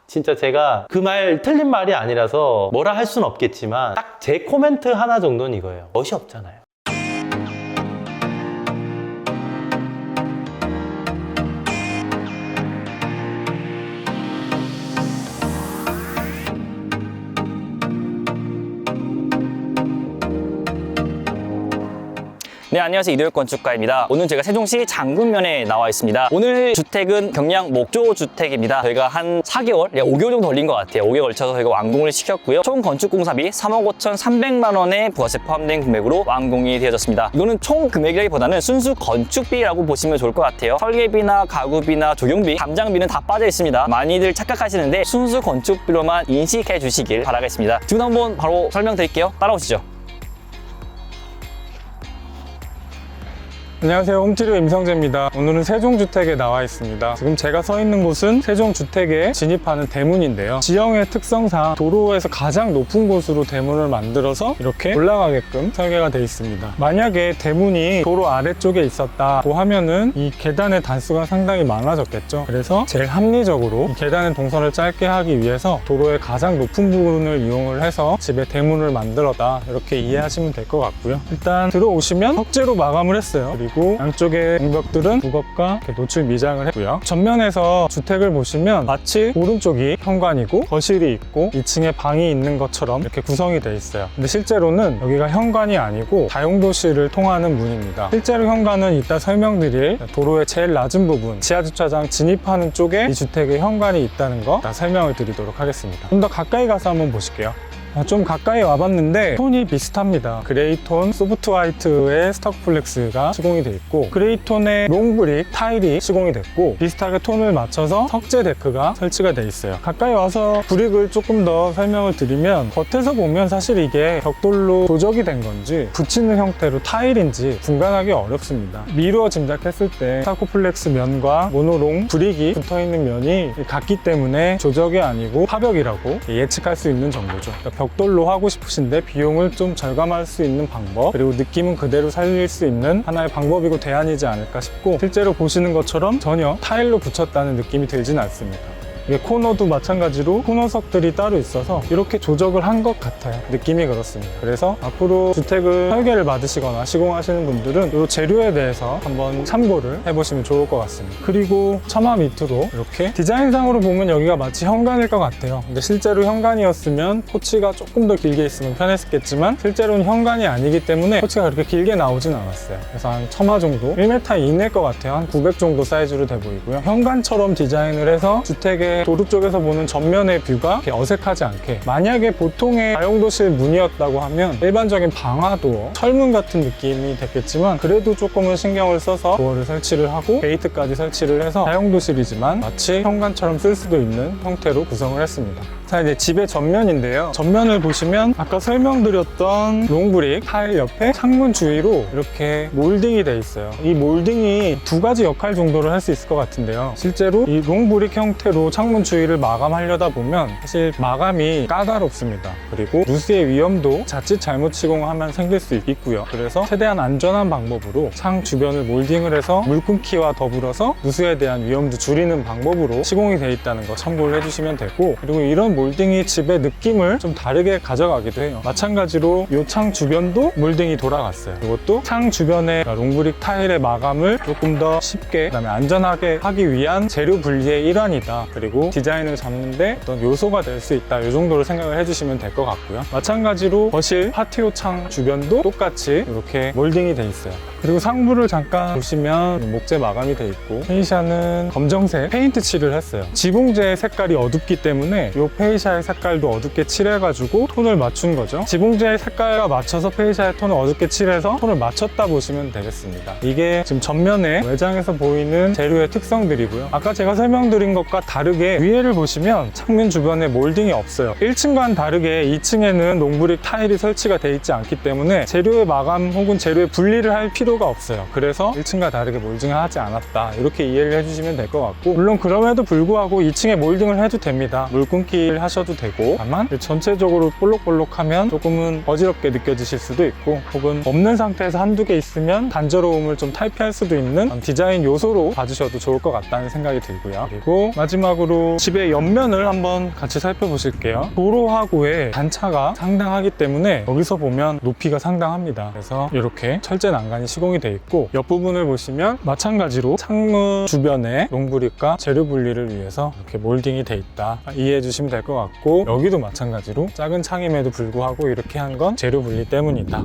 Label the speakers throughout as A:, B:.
A: 진짜 제가 그 말 틀린 말이 아니라서 뭐라 할 수는 없겠지만 딱 제 코멘트 하나 정도는 이거예요. 멋이 없잖아요.
B: 네, 안녕하세요. 이도혁 건축가입니다. 오늘 제가 세종시 장군면에 나와 있습니다. 오늘 주택은 경량 목조주택입니다. 저희가 한 4개월, 5개월 정도 걸린 것 같아요. 5개월 걸쳐서 저희가 완공을 시켰고요. 총 건축공사비 3억 5,300만 원의 부가세 포함된 금액으로 완공이 되어졌습니다. 이거는 총 금액이라기보다는 순수 건축비라고 보시면 좋을 것 같아요. 설계비나 가구비나 조경비, 담장비는 다 빠져 있습니다. 많이들 착각하시는데 순수 건축비로만 인식해 주시길 바라겠습니다. 지금 한번 바로 설명드릴게요. 따라오시죠.
C: 안녕하세요. 홈티류 임성재입니다. 오늘은 세종주택에 나와 있습니다. 지금 제가 서 있는 곳은 세종주택에 진입하는 대문인데요. 지형의 특성상 도로에서 가장 높은 곳으로 대문을 만들어서 이렇게 올라가게끔 설계가 되어 있습니다. 만약에 대문이 도로 아래쪽에 있었다고 하면은 이 계단의 단수가 상당히 많아졌겠죠. 그래서 제일 합리적으로 이 계단의 동선을 짧게 하기 위해서 도로의 가장 높은 부분을 이용을 해서 집에 대문을 만들었다, 이렇게 이해하시면 될 것 같고요. 일단 들어오시면 석재로 마감을 했어요. 그리고 양쪽의 공벽들은 부겁과 노출 미장을 했고요. 전면에서 주택을 보시면 마치 오른쪽이 현관이고 거실이 있고 2층에 방이 있는 것처럼 이렇게 구성이 되어 있어요. 근데 실제로는 여기가 현관이 아니고 다용도실을 통하는 문입니다. 실제로 현관은 이따 설명드릴 도로의 제일 낮은 부분, 지하주차장 진입하는 쪽에 이 주택의 현관이 있다는 거 이따 설명을 드리도록 하겠습니다. 좀 더 가까이 가서 한번 보실게요. 좀 가까이 와봤는데 톤이 비슷합니다. 그레이톤 소프트 화이트의 스톡플렉스가 시공이 되어 있고, 그레이톤의 롱브릭 타일이 시공이 됐고, 비슷하게 톤을 맞춰서 석재 데크가 설치가 되어 있어요. 가까이 와서 브릭을 조금 더 설명을 드리면, 겉에서 보면 사실 이게 벽돌로 도적이 된 건지 붙이는 형태로 타일인지 분간하기 어렵습니다. 미루어 짐작했을 때 스톡플렉스 면과 모노롱 브릭이 붙어있는 면이 같기 때문에 조적이 아니고 파벽이라고 예측할 수 있는 정도죠. 벽돌로 하고 싶으신데 비용을 좀 절감할 수 있는 방법, 그리고 느낌은 그대로 살릴 수 있는 하나의 방법이고 대안이지 않을까 싶고, 실제로 보시는 것처럼 전혀 타일로 붙였다는 느낌이 들진 않습니다. 이게 코너도 마찬가지로 코너석들이 따로 있어서 이렇게 조적을 한 것 같아요. 느낌이 그렇습니다. 그래서 앞으로 주택을 설계를 받으시거나 시공하시는 분들은 이 재료에 대해서 한번 참고를 해보시면 좋을 것 같습니다. 그리고 처마 밑으로 이렇게 디자인상으로 보면 여기가 마치 현관일 것 같아요. 근데 실제로 현관이었으면 포치가 조금 더 길게 있으면 편했겠지만 실제로는 현관이 아니기 때문에 포치가 그렇게 길게 나오진 않았어요. 그래서 한 처마 정도 1m 이내일 것 같아요. 한 900 정도 사이즈로 돼 보이고요. 현관처럼 디자인을 해서 주택의 도로 쪽에서 보는 전면의 뷰가 이렇게 어색하지 않게, 만약에 보통의 다용도실 문이었다고 하면 일반적인 방화도어, 철문 같은 느낌이 됐겠지만 그래도 조금은 신경을 써서 도어를 설치를 하고 게이트까지 설치를 해서 다용도실이지만 마치 현관처럼 쓸 수도 있는 형태로 구성을 했습니다. 자, 이제 집의 전면인데요. 전면을 보시면 아까 설명드렸던 롱브릭 타일 옆에 창문 주위로 이렇게 몰딩이 돼 있어요. 이 몰딩이 두 가지 역할 정도를 할 수 있을 것 같은데요. 실제로 이 롱브릭 형태로 창문 주위를 마감하려다 보면 사실 마감이 까다롭습니다. 그리고 누수의 위험도 자칫 잘못 시공하면 생길 수 있고요. 그래서 최대한 안전한 방법으로 창 주변을 몰딩을 해서 물 끊기와 더불어서 누수에 대한 위험도 줄이는 방법으로 시공이 되어 있다는 거 참고를 해주시면 되고, 그리고 이런 몰딩이 집의 느낌을 좀 다르게 가져가기도 해요. 마찬가지로 이 창 주변도 몰딩이 돌아갔어요. 이것도 창 주변의 롱브릭 타일의 마감을 조금 더 쉽게, 그다음에 안전하게 하기 위한 재료 분리의 일환이다. 그리고 디자인을 잡는데 어떤 요소가 될 수 있다. 이 정도로 생각을 해주시면 될 것 같고요. 마찬가지로 거실 파티오 창 주변도 똑같이 이렇게 몰딩이 돼 있어요. 그리고 상부를 잠깐 보시면 목재 마감이 돼 있고, 페이샤는 검정색 페인트 칠을 했어요. 지붕재의 색깔이 어둡기 때문에 이 페이샤의 색깔도 어둡게 칠해가지고 톤을 맞춘 거죠. 지붕재의 색깔과 맞춰서 페이샤의 톤을 어둡게 칠해서 톤을 맞췄다 보시면 되겠습니다. 이게 지금 전면에 외장에서 보이는 재료의 특성들이고요. 아까 제가 설명드린 것과 다르게 위에를 보시면 창문 주변에 몰딩이 없어요. 1층과는 다르게 2층에는 롱브릭 타일이 설치가 되어 있지 않기 때문에 재료의 마감 혹은 재료의 분리를 할 필요가 없어요. 그래서 1층과 다르게 몰딩을 하지 않았다, 이렇게 이해를 해주시면 될 것 같고, 물론 그럼에도 불구하고 2층에 몰딩을 해도 됩니다. 물 끊기를 하셔도 되고, 다만 전체적으로 볼록볼록하면 조금은 어지럽게 느껴지실 수도 있고, 혹은 없는 상태에서 한두 개 있으면 단조로움을 좀 탈피할 수도 있는 디자인 요소로 봐주셔도 좋을 것 같다는 생각이 들고요. 그리고 마지막으로 전체적으로 집의 옆면을 한번 같이 살펴보실게요. 도로하고의 단차가 상당하기 때문에 여기서 보면 높이가 상당합니다. 그래서 이렇게 철제 난간이 시공이 되어 있고, 옆부분을 보시면 마찬가지로 창문 주변에 롱브릭과 재료 분리를 위해서 이렇게 몰딩이 되어 있다, 이해해 주시면 될 것 같고, 여기도 마찬가지로 작은 창임에도 불구하고 이렇게 한 건 재료 분리 때문이다.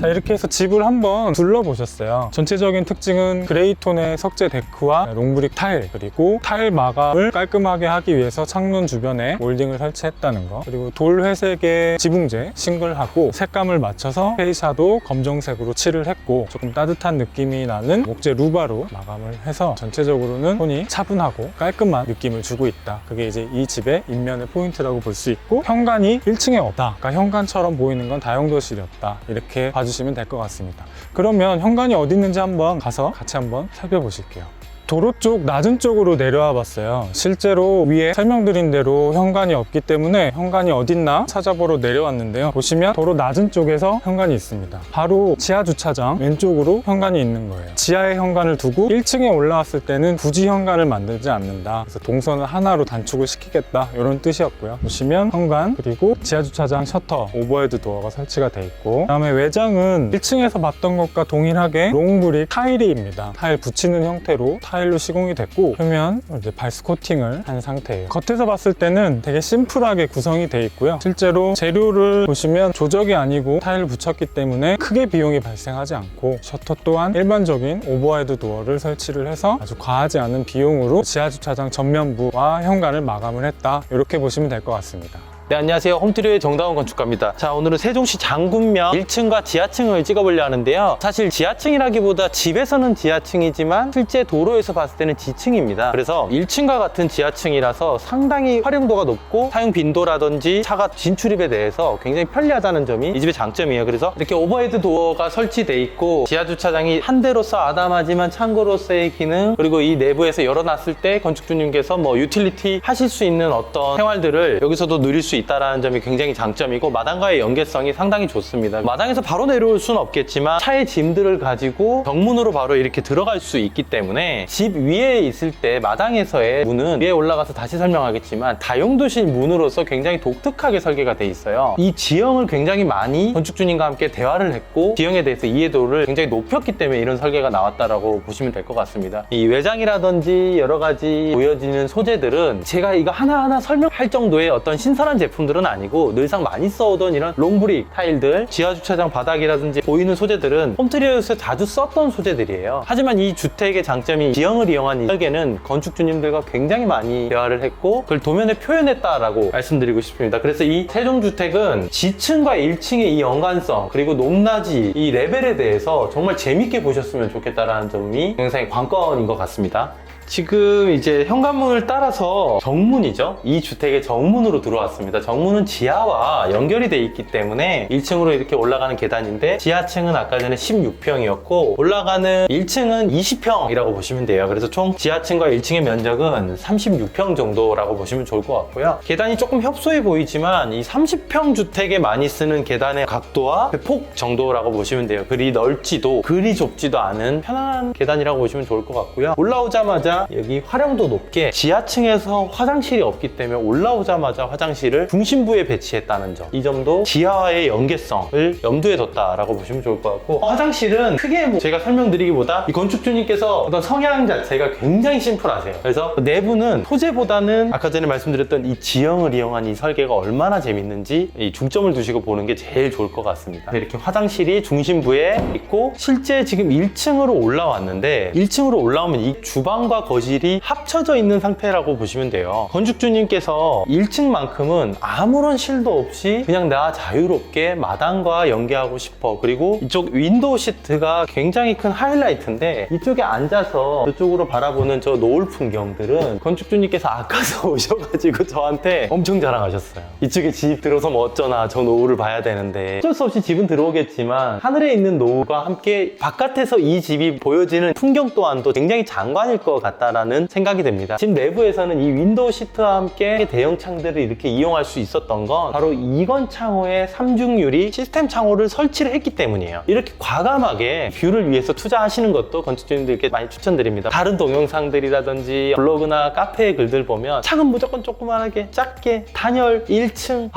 C: 자, 이렇게 해서 집을 한번 둘러보셨어요. 전체적인 특징은 그레이톤의 석재 데크와 롱브릭 타일, 그리고 타일 마감을 깔끔하게 하기 위해서 창문 주변에 몰딩을 설치했다는 거, 그리고 돌 회색의 지붕재 싱글하고 색감을 맞춰서 페이샤도 검정색으로 칠을 했고, 조금 따뜻한 느낌이 나는 목재 루바로 마감을 해서 전체적으로는 톤이 차분하고 깔끔한 느낌을 주고 있다. 그게 이제 이 집의 인면의 포인트라고 볼 수 있고, 현관이 1층에 없다, 그러니까 현관처럼 보이는 건 다용도실이었다, 이렇게 봐주시면 될 것 같습니다. 그러면 현관이 어디 있는지 한번 가서 같이 한번 살펴보실게요. 도로 쪽 낮은 쪽으로 내려와 봤어요. 실제로 위에 설명드린 대로 현관이 없기 때문에 현관이 어딨나 찾아보러 내려왔는데요. 보시면 도로 낮은 쪽에서 현관이 있습니다. 바로 지하 주차장 왼쪽으로 현관이 있는 거예요. 지하에 현관을 두고 1층에 올라왔을 때는 굳이 현관을 만들지 않는다, 그래서 동선을 하나로 단축을 시키겠다, 이런 뜻이었고요. 보시면 현관, 그리고 지하 주차장 셔터, 오버헤드 도어가 설치가 돼 있고, 그다음에 외장은 1층에서 봤던 것과 동일하게 롱브릭 타일입니다. 타일 붙이는 형태로 타일로 시공이 됐고, 표면 이제 발스 코팅을 한 상태예요. 겉에서 봤을 때는 되게 심플하게 구성이 되어 있고요. 실제로 재료를 보시면 조적이 아니고 타일을 붙였기 때문에 크게 비용이 발생하지 않고, 셔터 또한 일반적인 오버헤드 도어를 설치를 해서 아주 과하지 않은 비용으로 지하주차장 전면부와 현관을 마감을 했다, 이렇게 보시면 될 것 같습니다.
A: 네, 안녕하세요. 홈트리오의 정다운 건축가입니다. 자, 오늘은 세종시 장군면 1층과 지하층을 찍어보려 하는데요. 사실 지하층이라기보다 집에서는 지하층이지만 실제 도로에서 봤을 때는 지층입니다. 그래서 1층과 같은 지하층이라서 상당히 활용도가 높고 사용 빈도라든지 차가 진출입에 대해서 굉장히 편리하다는 점이 이 집의 장점이에요. 그래서 이렇게 오버헤드 도어가 설치돼 있고, 지하주차장이 한 대로서 아담하지만 창고로서의 기능, 그리고 이 내부에서 열어놨을 때 건축주님께서 뭐 유틸리티 하실 수 있는 어떤 생활들을 여기서도 누릴 수 있다는 점이 굉장히 장점이고, 마당과의 연계성이 상당히 좋습니다. 마당에서 바로 내려올 수는 없겠지만 차의 짐들을 가지고 정문으로 바로 이렇게 들어갈 수 있기 때문에, 집 위에 있을 때 마당에서의 문은 위에 올라가서 다시 설명하겠지만 다용도실 문으로서 굉장히 독특하게 설계가 돼 있어요. 이 지형을 굉장히 많이 건축주님과 함께 대화를 했고, 지형에 대해서 이해도를 굉장히 높였기 때문에 이런 설계가 나왔다라고 보시면 될 것 같습니다. 이 외장이라든지 여러 가지 보여지는 소재들은 제가 이거 하나하나 설명할 정도의 어떤 신선한 제품들은 아니고, 늘상 많이 써오던 이런 롱브릭 타일들, 지하주차장 바닥이라든지 보이는 소재들은 홈트리오에서 자주 썼던 소재들이에요. 하지만 이 주택의 장점이 지형을 이용한 이 설계는 건축주님들과 굉장히 많이 대화를 했고, 그걸 도면에 표현했다라고 말씀드리고 싶습니다. 그래서 이 세종주택은 지층과 1층의 이 연관성, 그리고 높낮이, 이 레벨에 대해서 정말 재밌게 보셨으면 좋겠다라는 점이 굉장히 관건인 것 같습니다. 지금 이제 현관문을 따라서 정문이죠. 이 주택의 정문으로 들어왔습니다. 정문은 지하와 연결이 돼 있기 때문에 1층으로 이렇게 올라가는 계단인데, 지하층은 아까 전에 16평이었고 올라가는 1층은 20평이라고 보시면 돼요. 그래서 총 지하층과 1층의 면적은 36평 정도라고 보시면 좋을 것 같고요. 계단이 조금 협소해 보이지만 이 30평 주택에 많이 쓰는 계단의 각도와 폭 정도라고 보시면 돼요. 그리 넓지도 그리 좁지도 않은 편안한 계단이라고 보시면 좋을 것 같고요. 올라오자마자 여기 활용도 높게 지하층에서 화장실이 없기 때문에 올라오자마자 화장실을 중심부에 배치했다는 점, 이 점도 지하와의 연계성을 염두에 뒀다라고 보시면 좋을 것 같고, 화장실은 크게 뭐 제가 설명드리기보다 이 건축주님께서 어떤 성향 자체가 굉장히 심플하세요. 그래서 내부는 소재보다는 아까 전에 말씀드렸던 이 지형을 이용한 이 설계가 얼마나 재밌는지 이 중점을 두시고 보는 게 제일 좋을 것 같습니다. 이렇게 화장실이 중심부에 있고, 실제 지금 1층으로 올라왔는데 1층으로 올라오면 이 주방과 거실이 합쳐져 있는 상태라고 보시면 돼요. 건축주님께서 1층만큼은 아무런 실도 없이 그냥 나 자유롭게 마당과 연계하고 싶어, 그리고 이쪽 윈도우 시트가 굉장히 큰 하이라이트인데 이쪽에 앉아서 저쪽으로 바라보는 저 노을 풍경들은 건축주님께서 아까서 오셔가지고 저한테 엄청 자랑하셨어요. 이쪽에 집 들어서면 어쩌나, 저 노을을 봐야 되는데. 어쩔 수 없이 집은 들어오겠지만 하늘에 있는 노을과 함께 바깥에서 이 집이 보여지는 풍경 또한도 굉장히 장관일 것 같다 같다라는 생각이 듭니다. 집 내부에서는 이 윈도우 시트와 함께 대형 창들을 이렇게 이용할 수 있었던 건 바로 이건 창호에 3중 유리 시스템 창호를 설치를 했기 때문이에요. 이렇게 과감하게 뷰를 위해서 투자하시는 것도 건축주님들께 많이 추천드립니다. 다른 동영상들이라든지 블로그나 카페의 글들 보면 창은 무조건 조그만하게 작게 단열 1층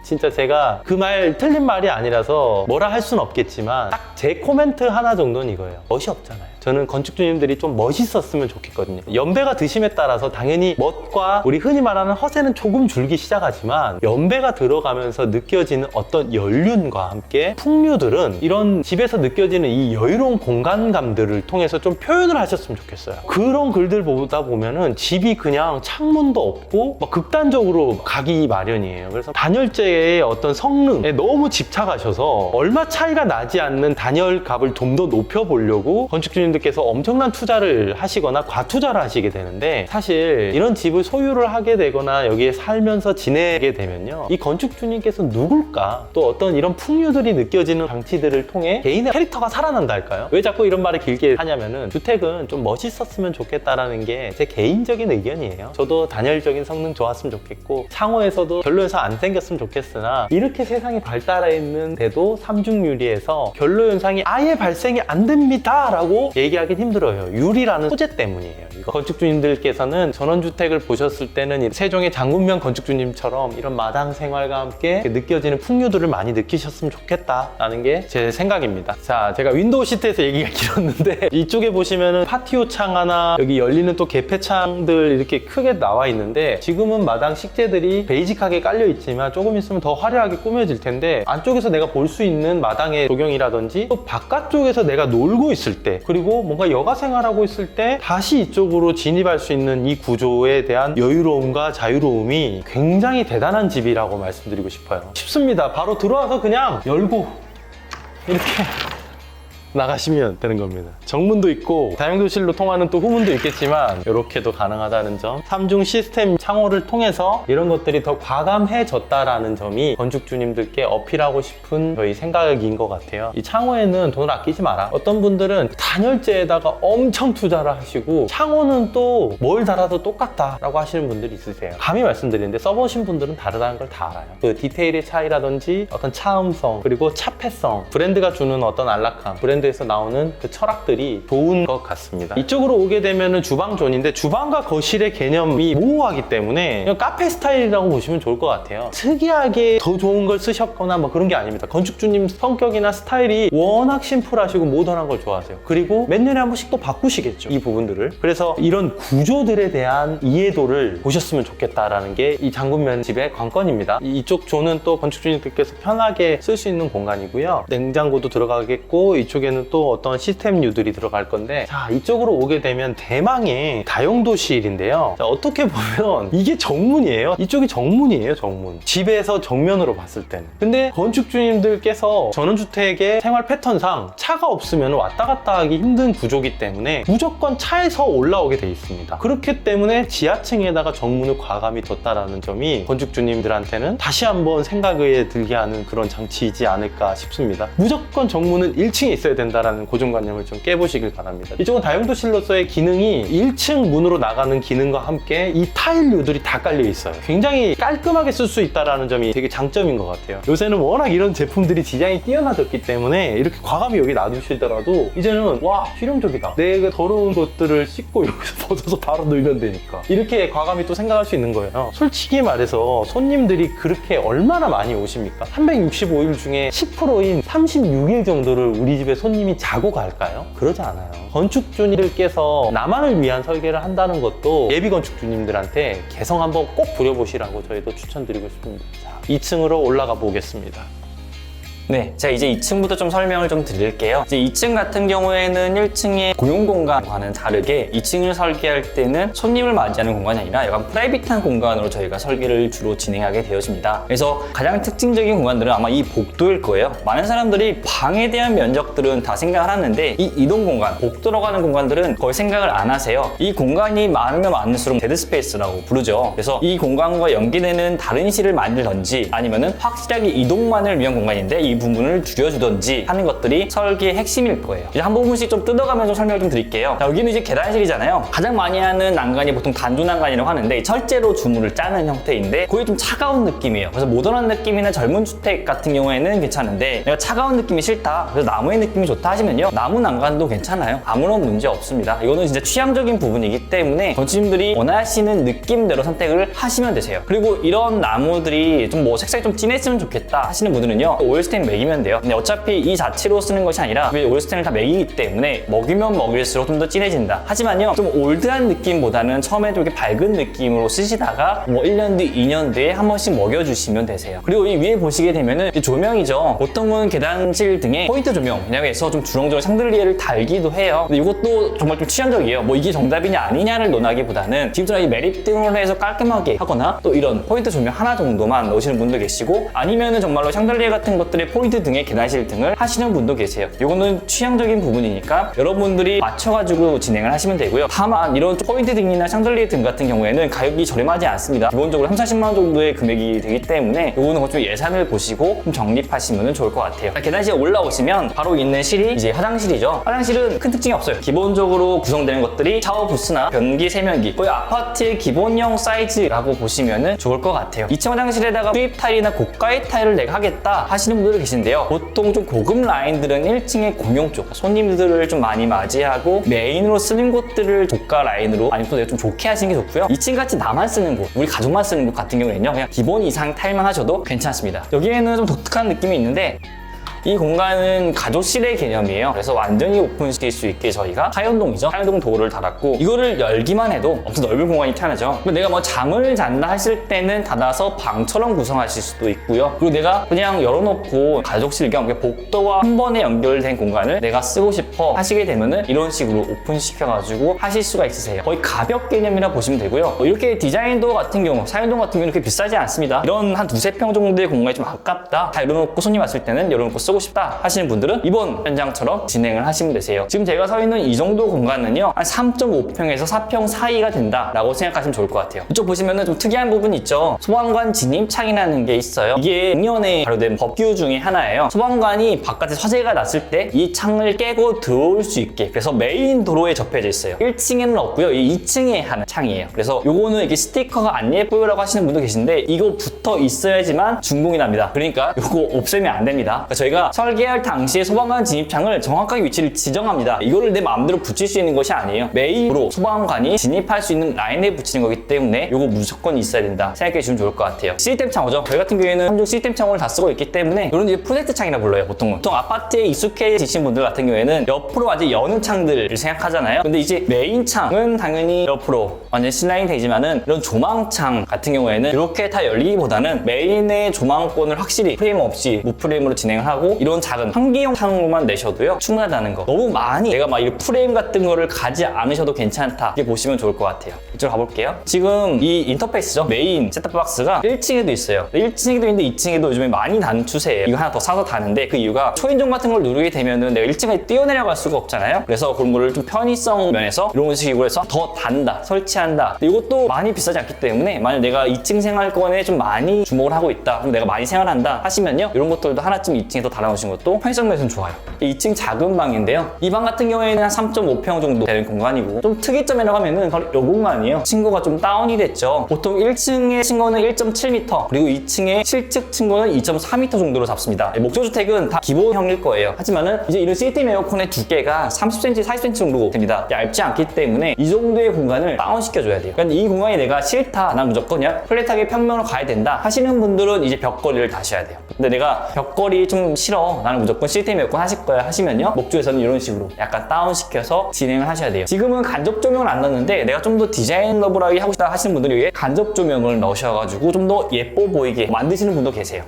A: 진짜 제가 그 말 틀린 말이 아니라서 뭐라 할 수는 없겠지만 딱 제 코멘트 하나 정도는 이거예요. 멋이 없잖아요. 저는 건축주님들이 좀 멋있었으면 좋겠거든요. 연배가 드심에 따라서 당연히 멋과 우리 흔히 말하는 허세는 조금 줄기 시작하지만 연배가 들어가면서 느껴지는 어떤 연륜과 함께 풍류들은 이런 집에서 느껴지는 이 여유로운 공간감들을 통해서 좀 표현을 하셨으면 좋겠어요. 그런 글들 보다 보면은 집이 그냥 창문도 없고 막 극단적으로 가기 마련이에요. 그래서 단열재의 어떤 성능에 너무 집착하셔서 얼마 차이가 나지 않는 단열값을 좀 더 높여보려고 건축주님들께서 엄청난 투자를 하시거나 과투자를 하시게 되는데, 사실 이런 집을 소유를 하게 되거나 여기에 살면서 지내게 되면요, 이 건축주님께서 누굴까, 또 어떤 이런 풍류들이 느껴지는 장치들을 통해 개인의 캐릭터가 살아난다 할까요? 왜 자꾸 이런 말을 길게 하냐면은 주택은 좀 멋있었으면 좋겠다라는 게 제 개인적인 의견이에요. 저도 단열적인 성능 좋았으면 좋겠고 창호에서도 결로현상 안 생겼으면 좋겠으나, 이렇게 세상이 발달해 있는데도 삼중유리에서 결로현상이 아예 발생이 안 됩니다 라고 얘기하긴 힘들어요. 유리라는 소재 때문이에요. 이거 건축주님들께서는 전원주택을 보셨을 때는 이 세종의 장군명 건축주님처럼 이런 마당 생활과 함께 느껴지는 풍류들을 많이 느끼셨으면 좋겠다라는 게 제 생각입니다. 자, 제가 윈도우 시트에서 얘기가 길었는데 이쪽에 보시면은 파티오 창 하나, 여기 열리는 또 개폐 창들 이렇게 크게 나와 있는데, 지금은 마당 식재들이 베이직하게 깔려 있지만 조금 있으면 더 화려하게 꾸며질 텐데, 안쪽에서 내가 볼 수 있는 마당의 조경이라든지 또 바깥쪽에서 내가 놀고 있을 때, 그리고 뭔가 여가 생활하고 있을 때 다시 이쪽으로 진입할 수 있는 이 구조에 대한 여유로움과 자유로움이 굉장히 대단한 집이라고 말씀드리고 싶어요. 쉽습니다. 바로 들어와서 그냥 열고 이렇게 나가시면 되는 겁니다. 정문도 있고 다용도실로 통하는 또 후문도 있겠지만 이렇게도 가능하다는 점, 3중 시스템 창호를 통해서 이런 것들이 더 과감해졌다라는 점이 건축주님들께 어필하고 싶은 저희 생각인 것 같아요. 이 창호에는 돈을 아끼지 마라. 어떤 분들은 단열재에다가 엄청 투자를 하시고 창호는 또 뭘 달아도 똑같다라고 하시는 분들이 있으세요. 감히 말씀드리는데 써보신 분들은 다르다는 걸 다 알아요. 그 디테일의 차이라든지 어떤 차음성, 그리고 차폐성, 브랜드가 주는 어떤 안락함, 브랜드에서 나오는 그 철학들이 좋은 것 같습니다. 이쪽으로 오게 되면은 주방존인데, 주방과 거실의 개념이 모호하기 때문에 그냥 카페 스타일이라고 보시면 좋을 것 같아요. 특이하게 더 좋은 걸 쓰셨거나 뭐 그런 게 아닙니다. 건축주님 성격이나 스타일이 워낙 심플하시고 모던한 걸 좋아하세요. 그리고 몇 년에 한 번씩 또 바꾸시겠죠, 이 부분들을. 그래서 이런 구조들에 대한 이해도를 보셨으면 좋겠다라는 게 이 장군면 집의 관건입니다. 이쪽 존은 또 건축주님들께서 편하게 쓸 수 있는 공간이고요. 냉장고도 들어가겠고, 이쪽에는 또 어떤 시스템류들이 들어갈 건데, 자, 이쪽으로 오게 되면 대망의 다용도실인데요. 자, 어떻게 보면 이게 정문이에요. 이쪽이 정문이에요, 정문. 집에서 정면으로 봤을 때는. 근데 건축주님들께서 전원주택의 생활 패턴상 차가 없으면 왔다 갔다 하기 힘든 구조기 때문에 무조건 차에서 올라오게 돼 있습니다. 그렇기 때문에 지하층에다가 정문을 과감히 뒀다라는 점이 건축주님들한테는 다시 한번 생각에 들게 하는 그런 장치이지 않을까 싶습니다. 무조건 정문은 1층에 있어야 된다라는 고정관념을 좀 깨보시길 바랍니다. 이쪽은 다용도실로서의 기능이 1층 문으로 나가는 기능과 함께 이 타일류들이 다 깔려 있어요. 굉장히 깔끔하게 쓸 수 있다라는 점이 되게 장점인 것 같아요. 요새는 워낙 이런 제품들이 디자인이 뛰어나졌기 때문에 이렇게 과감히 여기 놔두시더라도 이제는 와, 실용적이다. 내가 더러운 것들을 씻고 여기서 벗어서 바로 놀면 되니까, 이렇게 과감히 또 생각할 수 있는 거예요. 솔직히 말해서 손님들이 그렇게 얼마나 많이 오십니까? 365일 중에 10%인 36일 정도를 우리 집에 손님이 자고 갈까요? 그러지 않아요. 건축주님들께서 나만을 위한 설계를 한다는 것도 예비 건축주님들한테 개성 한번 꼭 부려보시라고 저희도 추천드리고 싶습니다. 자, 2층으로 올라가 보겠습니다.
B: 네, 제가 이제 2층부터 좀 설명을 좀 드릴게요. 이제 2층 같은 경우에는 1층의 공용공간과는 다르게 2층을 설계할 때는 손님을 맞이하는 공간이 아니라 약간 프라이빗한 공간으로 저희가 설계를 주로 진행하게 되어집니다. 그래서 가장 특징적인 공간들은 아마 이 복도일 거예요. 많은 사람들이 방에 대한 면적들은 다 생각을 하는데, 이 이동 공간, 복도로 가는 공간들은 거의 생각을 안 하세요. 이 공간이 많으면 많을수록 데드스페이스라고 부르죠. 그래서 이 공간과 연계되는 다른 실을 만들던지 아니면은 확실하게 이동만을 위한 공간인데, 이 이 부분을 줄여주던지 하는 것들이 설계의 핵심일 거예요. 이제 한 부분씩 좀 뜯어가면서 설명을 좀 드릴게요. 자, 여기는 이제 계단실이잖아요. 가장 많이 하는 난간이 보통 단조 난간이라고 하는데 철제로 주물을 짜는 형태인데 거의 좀 차가운 느낌이에요. 그래서 모던한 느낌이나 젊은 주택 같은 경우에는 괜찮은데 내가 차가운 느낌이 싫다, 그래서 나무의 느낌이 좋다 하시면요, 나무 난간도 괜찮아요. 아무런 문제 없습니다. 이거는 진짜 취향적인 부분이기 때문에 건축님들이 원하시는 느낌대로 선택을 하시면 되세요. 그리고 이런 나무들이 좀 뭐 색상이 좀 진했으면 좋겠다 하시는 분들은요, 오일 스텐 매기면 돼요. 근데 어차피 이 자체로 쓰는 것이 아니라 오일 스텐을 다 매기기 때문에 먹이면 먹일수록 좀 더 진해진다. 하지만요, 좀 올드한 느낌보다는 처음에 좀 이렇게 밝은 느낌으로 쓰시다가 뭐 1년 뒤, 2년 뒤에 한 번씩 먹여주시면 되세요. 그리고 이 위에 보시게 되면은 조명이죠. 보통은 계단실 등에 포인트 조명이라고 해서 좀 주렁주렁 샹들리에를 달기도 해요. 근데 이것도 정말 좀 취향적이에요. 뭐 이게 정답이냐 아니냐를 논하기보다는 지금처럼 이 매립등으로 해서 깔끔하게 하거나 또 이런 포인트 조명 하나 정도만 넣으시는 분도 계시고, 아니면은 정말로 샹들리에 같은 것들의 포인트 등의 계단실 등을 하시는 분도 계세요. 이거는 취향적인 부분이니까 여러분들이 맞춰가지고 진행을 하시면 되고요. 다만 이런 포인트 등이나 샹들리에 등 같은 경우에는 가격이 저렴하지 않습니다. 기본적으로 30, 40만 원 정도의 금액이 되기 때문에 이거는 좀 예산을 보시고 좀 적립하시면 좋을 것 같아요. 계단실에 올라오시면 바로 있는 실이 이제 화장실이죠. 화장실은 큰 특징이 없어요. 기본적으로 구성되는 것들이 샤워 부스나 변기, 세면기, 거의 아파트의 기본형 사이즈라고 보시면 좋을 것 같아요. 2층 화장실에다가 수입 타일이나 고가의 타일을 내가 하겠다 하시는 분들이 계신데요. 보통 좀 고급 라인들은 1층의 공용 쪽, 손님들을 좀 많이 맞이하고 메인으로 쓰는 곳들을 고가 라인으로 아니면 또 내가 좀 좋게 하시는 게 좋고요. 2층 같이 나만 쓰는 곳, 우리 가족만 쓰는 곳 같은 경우에는요, 그냥 기본 이상 타일만 하셔도 괜찮습니다. 여기에는 좀 독특한 느낌이 있는데, 이 공간은 가족실의 개념이에요. 그래서 완전히 오픈시킬 수 있게 저희가 하연동이죠. 하연동 도어를 달았고, 이거를 열기만 해도 엄청 넓은 공간이 편하죠. 내가 뭐 잠을 잔다 하실 때는 닫아서 방처럼 구성하실 수도 있고요. 그리고 내가 그냥 열어놓고 가족실 겸 복도와 한 번에 연결된 공간을 내가 쓰고 싶어 하시게 되면은 이런 식으로 오픈시켜가지고 하실 수가 있으세요. 거의 가벽 개념이라 보시면 되고요. 이렇게 디자인 도어 같은 경우, 사연동 같은 경우는 그렇게 비싸지 않습니다. 이런 한 두세 평 정도의 공간이 좀 아깝다, 다 열어놓고 손님 왔을 때는 열어놓고 쓰고 싶다 하시는 분들은 이번 현장처럼 진행을 하시면 되세요. 지금 제가 서 있는 이 정도 공간은요, 한 3.5평에서 4평 사이가 된다라고 생각하시면 좋을 것 같아요. 이쪽 보시면은 좀 특이한 부분이 있죠. 소방관 진입창이라는 게 있어요. 이게 작년에 발효된 법규 중에 하나예요. 소방관이 바깥에 화재가 났을 때 이 창을 깨고 들어올 수 있게, 그래서 메인 도로에 접해져 있어요. 1층에는 없고요, 이 2층에 하는 창이에요. 그래서 요거는 이게 스티커가 안 예뻐요라고 하시는 분도 계신데, 이거 붙어 있어야지만 준공이 납니다. 그러니까 요거 없애면 안 됩니다. 그러니까 저희가 설계할 당시에 소방관 진입창을 정확하게 위치를 지정합니다. 이거를 내 마음대로 붙일 수 있는 것이 아니에요. 메인으로 소방관이 진입할 수 있는 라인에 붙이는 거기 때문에 이거 무조건 있어야 된다 생각해 주시면 좋을 것 같아요. 시스템 창호죠. 저희 같은 경우에는 삼중 시스템 창호를 다 쓰고 있기 때문에 이런 이제 프로젝트 창이라 불러요. 보통 아파트에 익숙해지신 분들 같은 경우에는 옆으로 아직 여는 창들을 생각하잖아요. 근데 이제 메인 창은 당연히 옆으로 완전 슬라이딩 되지만은 이런 조망창 같은 경우에는 이렇게 다 열리기보다는 메인의 조망권을 확실히 프레임 없이 무프레임으로 진행을 하고, 이런 작은 한기용 창으로만 내셔도요 충분하다는 거. 너무 많이 내가 막 이 프레임 같은 거를 가지 않으셔도 괜찮다, 이렇게 보시면 좋을 것 같아요. 이쪽으로 가볼게요. 지금 이 인터페이스죠, 메인 셋탑박스가 1층에도 있어요. 1층에도 있는데 2층에도 요즘에 많이 단 추세예요. 이거 하나 더 사서 다는데, 그 이유가 초인종 같은 걸 누르게 되면은 내가 1층에 뛰어내려갈 수가 없잖아요. 그래서 그런 거를 좀 편의성 면에서 이런 식으로 해서 더 단다, 설치한다. 이것도 많이 비싸지 않기 때문에 만약 내가 2층 생활권에 좀 많이 주목을 하고 있다, 그럼 내가 많이 생활한다 하시면요, 이런 것들도 하나쯤 2층에 더 달아놓으신 것도 편의성 면에서는 좋아요. 2층 작은 방인데요, 이 방 같은 경우에는 한 3.5평 정도 되는 공간이고, 좀 특이점이라고 하면은 바로 이 공간이에요. 층고가 좀 다운이 됐죠. 보통 1층의 층고는 1.7m, 그리고 2층의 실측 층고는 2.4m 정도로 잡습니다. 목조주택은 다 기본형일 거예요. 하지만은 이제 이런 시스템 에어컨의 두께가 30cm, 40cm 정도 됩니다. 얇지 않기 때문에 이 정도의 공간을 다운시켜줘야 돼요. 그러니까 이 공간이 내가 싫다, 난 무조건 그냥 플랫하게 평면으로 가야 된다 하시는 분들은 이제 벽걸이를 다셔야 돼요. 근데 내가 벽걸이 좀 싫어, 나는 무조건 시스템 에어컨 하실 거야 하시면요, 목조에서는 이런 식으로 약간 다운시켜서 진행을 하셔야 돼요. 지금은 간접 조명을 안 넣는데 내가 좀 더 디자인 러블하게 하고 싶다 하시는 분들이 위해 간접 조명을 넣으셔가지고 좀 더 예뻐 보이게 만드시는 분도 계세요.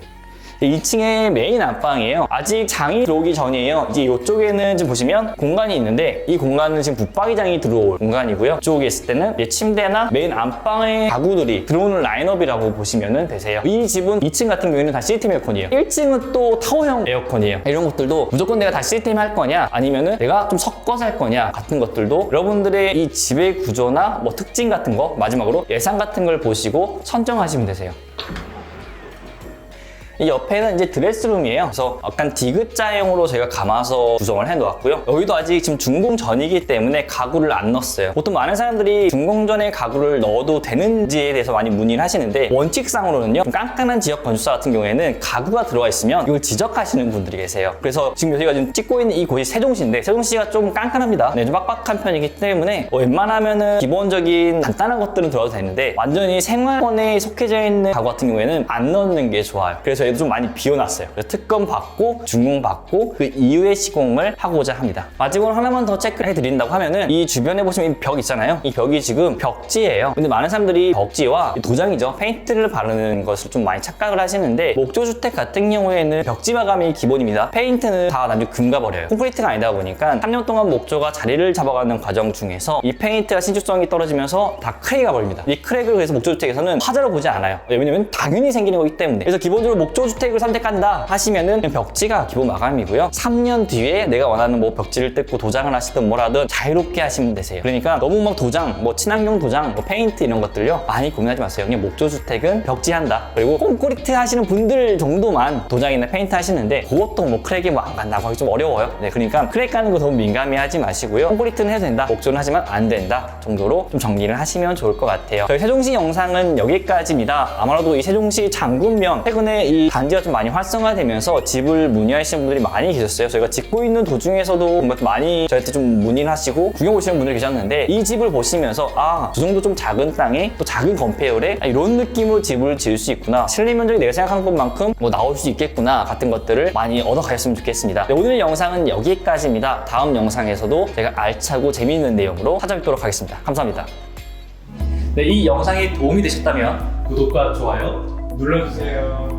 B: 2층의 메인 안방이에요. 아직 장이 들어오기 전이에요. 이제 이쪽에는 지금 보시면 공간이 있는데, 이 공간은 지금 붙박이장이 들어올 공간이고요. 이쪽에 있을 때는 침대나 메인 안방의 가구들이 들어오는 라인업이라고 보시면 되세요. 이 집은 2층 같은 경우에는 다 시스템 에어컨이에요. 1층은 또 타워형 에어컨이에요. 이런 것들도 무조건 내가 다 시스템 할 거냐, 아니면은 내가 좀 섞어서 할 거냐 같은 것들도 여러분들의 이 집의 구조나 뭐 특징 같은 거, 마지막으로 예산 같은 걸 보시고 선정하시면 되세요. 이 옆에는 이제 드레스룸이에요. 그래서 약간 디귿자형으로 제가 감아서 구성을 해놓았고요. 여기도 아직 지금 준공 전이기 때문에 가구를 안 넣었어요. 보통 많은 사람들이 준공 전에 가구를 넣어도 되는지에 대해서 많이 문의를 하시는데, 원칙상으로는요, 좀 깐깐한 지역 건축사 같은 경우에는 가구가 들어가 있으면 이걸 지적하시는 분들이 계세요. 그래서 지금 저희가 지금 찍고 있는 이곳이 세종시인데, 세종시가 좀 깐깐합니다. 네, 좀 빡빡한 편이기 때문에 웬만하면은 기본적인 간단한 것들은 들어도 되는데, 완전히 생활권에 속해져 있는 가구 같은 경우에는 안 넣는 게 좋아요. 그래서 저희도 좀 많이 비워놨어요. 그래서 특검 받고 준공 받고 그 이후에 시공을 하고자 합니다. 마지막으로 하나만 더 체크해 드린다고 하면은, 이 주변에 보시면 이 벽 있잖아요. 이 벽이 지금 벽지예요. 근데 많은 사람들이 벽지와 도장이죠, 페인트를 바르는 것을 좀 많이 착각을 하시는데, 목조주택 같은 경우에는 벽지 마감이 기본입니다. 페인트는 다 나중에 금가버려요. 콘크리트가 아니다 보니까 3년 동안 목조가 자리를 잡아가는 과정 중에서 이 페인트가 신축성이 떨어지면서 다 크랙이 가버립니다. 이 크랙을 그래서 목조주택에서는 화자로 보지 않아요. 왜냐면 당연히 생기는 거기 때문에. 그래서 기본적으로 목조주택을 선택한다 하시면은 벽지가 기본 마감이고요. 3년 뒤에 내가 원하는 뭐 벽지를 뜯고 도장을 하시든 뭐라든 자유롭게 하시면 되세요. 그러니까 너무 막 도장, 뭐 친환경 도장, 뭐 페인트 이런 것들요 많이 고민하지 마세요. 그냥 목조주택은 벽지한다. 그리고 콘크리트 하시는 분들 정도만 도장이나 페인트 하시는데, 그것도 뭐 크랙이 뭐 안 간다고 하기 좀 어려워요. 네, 그러니까 크랙 가는 거 너무 민감해 하지 마시고요. 콘크리트는 해도 된다, 목조는 하지만 안 된다 정도로 좀 정리를 하시면 좋을 것 같아요. 저희 세종시 영상은 여기까지입니다. 아마도 이 세종시 장군면, 최근에 이 단지가 좀 많이 활성화되면서 집을 문의하시는 분들이 많이 계셨어요. 저희가 짓고 있는 도중에서도 많이 저희한테 좀 문의를 하시고 구경 오시는 분들이 계셨는데, 이 집을 보시면서 저 정도 좀 작은 땅에 또 작은 건폐율에 이런 느낌으로 집을 지을 수 있구나, 실내 면적이 내가 생각한 것만큼 뭐 나올 수 있겠구나 같은 것들을 많이 얻어 가셨으면 좋겠습니다. 네, 오늘 영상은 여기까지입니다. 다음 영상에서도 제가 알차고 재미있는 내용으로 찾아뵙도록 하겠습니다. 감사합니다. 네, 이 영상이 도움이 되셨다면
C: 구독과 좋아요 눌러주세요.